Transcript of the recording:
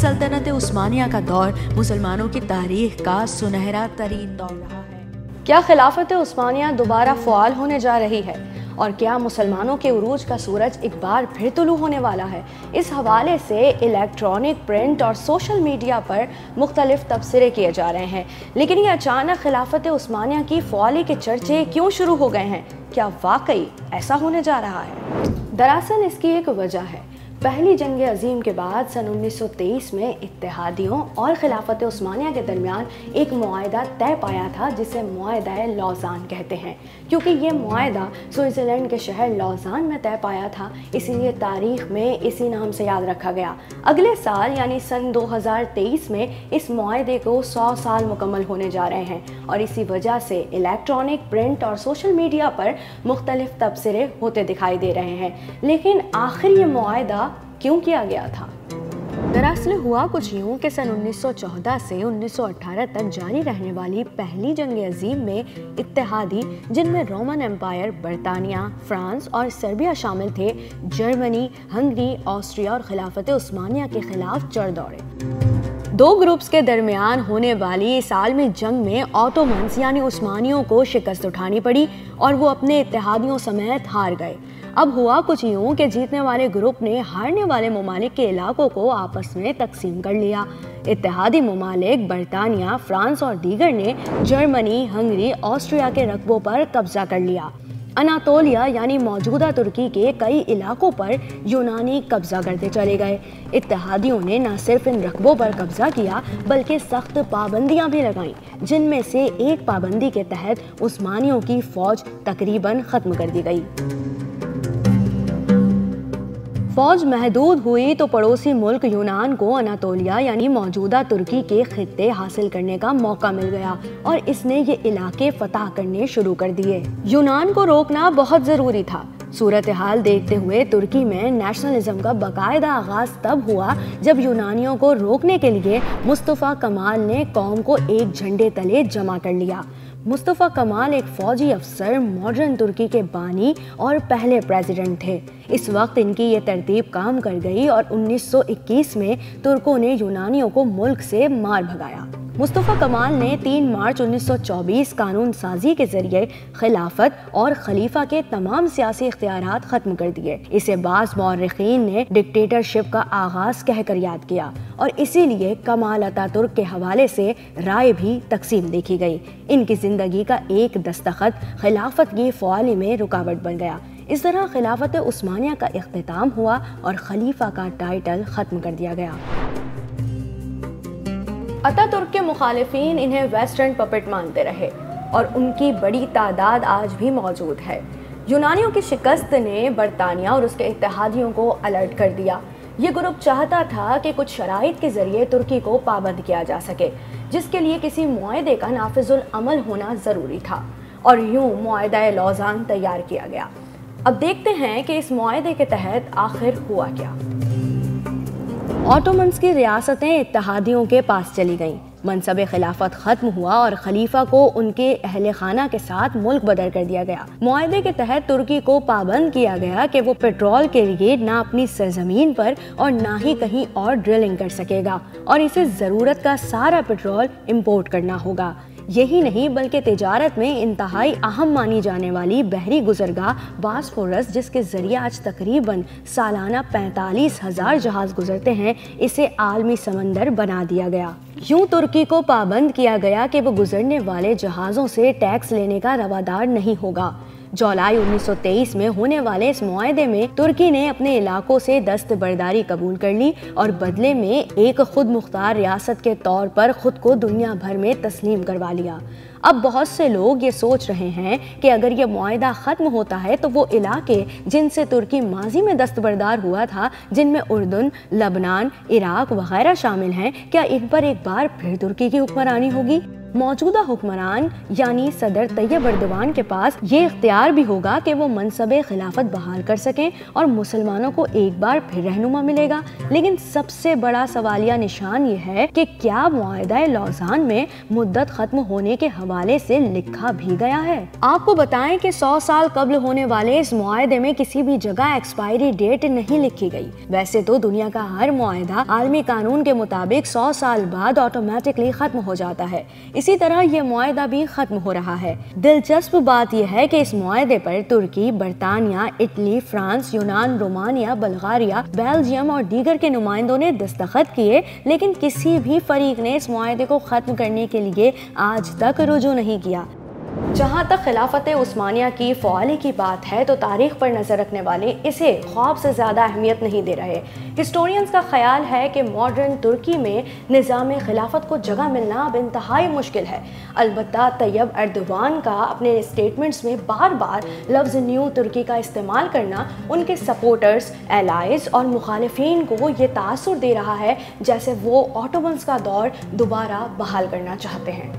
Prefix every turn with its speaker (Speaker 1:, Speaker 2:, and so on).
Speaker 1: सल्तनत उस्मानिया का दौर मुसलमानों की तारीख का सुनहरा तरीन दौर रहा है।
Speaker 2: क्या खिलाफत उस्मानिया दोबारा फ़आल होने जा रही है और क्या मुसलमानों के उरूज का सूरज एक बार फिर तुलू होने वाला है? इस हवाले से इलेक्ट्रॉनिक, प्रिंट और सोशल मीडिया पर मुख्तलिफ तबसरे किए जा रहे हैं, लेकिन ये अचानक खिलाफत उस्मानिया की फ़आली के चर्चे क्यों शुरू हो गए हैं? क्या वाकई ऐसा होने जा रहा है? दरअसल इसकी एक वजह है। पहली जंग अजीम के बाद सन 1923 में इत्तेहादियों और खिलाफत उस्मानिया के दरमियान एक मुआहदा तय पाया था जिसे मुआहदा लौज़ान कहते हैं। क्योंकि ये मुआहदा स्विट्ज़रलैंड के शहर लौज़ान में तय पाया था, इसीलिए तारीख में इसी नाम से याद रखा गया। अगले साल यानी सन 2023 में इस मुआहदे को 100 साल मुकम्मल होने जा रहे हैं और इसी वजह से इलेक्ट्रॉनिक, प्रिंट और सोशल मीडिया पर मुख्तलिफ तबसरे होते दिखाई दे रहे हैं। लेकिन आखिर ये मुआहदा क्यों किया गया था? दरअसल हुआ कुछ यूं कि सन 1914 से 1918 तक जारी रहने वाली पहली जंग अजीम में इत्तेहादी, जिनमें रोमन एम्पायर, बरतानिया, फ्रांस और सर्बिया शामिल थे, जर्मनी, हंगरी, ऑस्ट्रिया और खिलाफत उस्मानिया के खिलाफ चढ़ दौड़े। दो ग्रुप्स के दरमियान होने वाली इस आलमी जंग में ऑटोमन्स यानी उस्मानियों को शिकस्त उठानी पड़ी और वो अपने इत्तेहादियों समेत हार गए। अब हुआ कुछ यूं कि जीतने वाले ग्रुप ने हारने वाले ममालिक के इलाकों को आपस में तकसीम कर लिया। इत्तेहादी ममालिक बरतानिया, फ्रांस और दीगर ने जर्मनी, हंगरी, ऑस्ट्रिया के रकबों पर कब्जा कर लिया। अनातोलिया यानी मौजूदा तुर्की के कई इलाकों पर यूनानी कब्जा करते चले गए। इत्तेहादियों ने न सिर्फ इन रकबों पर कब्जा किया बल्कि सख्त पाबंदियां भी लगाईं, जिनमें से एक पाबंदी के तहत उस्मानियों की फौज तकरीबन खत्म कर दी गई। फौज महदूद हुई तो पड़ोसी मुल्क यूनान को अनातोलिया यानी मौजूदा तुर्की के खित्ते हासिल करने का मौका मिल गया और इसने ये इलाके फतह करने शुरू कर दिए। यूनान को रोकना बहुत जरूरी था। सूरत हाल देखते हुए तुर्की में नेशनलिज्म का बाकायदा आगाज तब हुआ जब यूनानियों को रोकने के लिए मुस्तफ़ा कमाल ने कौम को एक झंडे तले जमा कर लिया। मुस्तफ़ा कमाल एक फौजी अफसर, मॉडर्न तुर्की के बानी और पहले प्रेसिडेंट थे। इस वक्त इनकी ये तरतीब काम कर गई और 1921 में तुर्कों ने यूनानियों को मुल्क से मार भगाया। मुस्तफ़ा कमाल ने 3 मार्च 1924 कानून साजी के जरिए खिलाफत और खलीफा के तमाम सियासी इख्तियारात खत्म कर दिए। इसे बाज़ मौर्रिखीन ने डिक्टेटरशिप का आगाज कहकर याद किया और इसीलिए कमाल अतातुर्क के हवाले से राय भी तकसीम देखी गई। इनकी जिंदगी का एक दस्तखत खिलाफत की फ़आली में रुकावट बन गया। इस तरह खिलाफत उस्मानिया का इख्तिताम हुआ और खलीफा का टाइटल खत्म कर दिया गया। अतातुर्क के मुखालिफिन इन्हें वेस्टर्न पपेट मानते रहे और उनकी बड़ी तादाद आज भी मौजूद है। यूनानियों की शिकस्त ने बरतानिया और उसके इत्तेहादियों को अलर्ट कर दिया। ये ग्रुप चाहता था कि कुछ शराइत के जरिए तुर्की को पाबंद किया जा सके, जिसके लिए किसी मुआहदे का नाफिजुल अमल होना ज़रूरी था और यूं मुआहदा लौज़ान तैयार किया गया। अब देखते हैं कि इस मुआहदे के तहत आखिर हुआ क्या। ऑटोमन्स की रियासतें इत्तेहादियों के पास चली गईं। मनसब खिलाफत खत्म हुआ और खलीफा को उनके अहले खाना के साथ मुल्क बदर कर दिया गया। मुआहदे के तहत तुर्की को पाबंद किया गया कि वो पेट्रोल के लिए ना अपनी सरजमीन पर और ना ही कहीं और ड्रिलिंग कर सकेगा और इसे ज़रूरत का सारा पेट्रोल इंपोर्ट करना होगा। यही नहीं बल्कि तिजारत में इंतहाई अहम मानी जाने वाली बहरी गुजरगाह बास्फोरस, जिसके जरिए आज तकरीबन सालाना 45,000 जहाज गुजरते हैं, इसे आलमी समंदर बना दिया गया। यूं तुर्की को पाबंद किया गया कि वो गुजरने वाले जहाज़ों से टैक्स लेने का रवादार नहीं होगा। जुलाई 1923 में होने वाले इस मुआहदे में तुर्की ने अपने इलाकों से दस्तबरदारी कबूल कर ली और बदले में एक खुद मुख्तार रियासत के तौर पर खुद को दुनिया भर में तस्लीम करवा लिया। अब बहुत से लोग ये सोच रहे हैं कि अगर ये मुआहदा ख़त्म होता है तो वो इलाके जिनसे तुर्की माजी में दस्तबरदार हुआ था, जिनमें उर्दन, लबनान, इराक वगैरह शामिल हैं, क्या इन पर एक बार फिर तुर्की की हुक्मरानी होगी? موجودہ حکمران یعنی صدر طیب اردوان کے پاس یہ اختیار بھی ہوگا کہ وہ منصب خلافت بحال کر سکیں اور مسلمانوں کو ایک بار پھر رہنما ملے گا۔ لیکن سب سے بڑا سوالیہ نشان یہ ہے کہ کیا معاہدہ لوزان میں مدت ختم ہونے کے حوالے سے لکھا بھی گیا ہے؟ آپ کو بتائیں کہ 100 سال قبل ہونے والے اس معاہدے میں کسی بھی جگہ ایکسپائری ڈیٹ نہیں لکھی گئی۔ ویسے تو دنیا کا ہر معاہدہ عالمی قانون کے مطابق 100 سال بعد آٹومیٹکلی ختم ہو جاتا ہے، اسی طرح یہ معاہدہ بھی ختم ہو رہا ہے۔ دلچسپ بات یہ ہے کہ اس معاہدے پر ترکی، برطانیہ، اٹلی، فرانس، یونان، رومانیہ، بلغاریہ، بیلجیم اور دیگر کے نمائندوں نے دستخط کیے، لیکن کسی بھی فریق نے اس معاہدے کو ختم کرنے کے لیے آج تک رجوع نہیں کیا۔ جہاں تک خلافت عثمانیہ کی فعالی کی بات ہے تو تاریخ پر نظر رکھنے والے اسے خواب سے زیادہ اہمیت نہیں دے رہے۔ ہسٹورینز کا خیال ہے کہ ماڈرن ترکی میں نظام خلافت کو جگہ ملنا اب انتہائی مشکل ہے۔ البتہ طیب اردوان کا اپنے اسٹیٹمنٹس میں بار بار لفظ نیو ترکی کا استعمال کرنا ان کے سپورٹرز، الائز اور مخالفین کو یہ تاثر دے رہا ہے جیسے وہ آٹومنز کا دور دوبارہ بحال کرنا چاہتے ہیں۔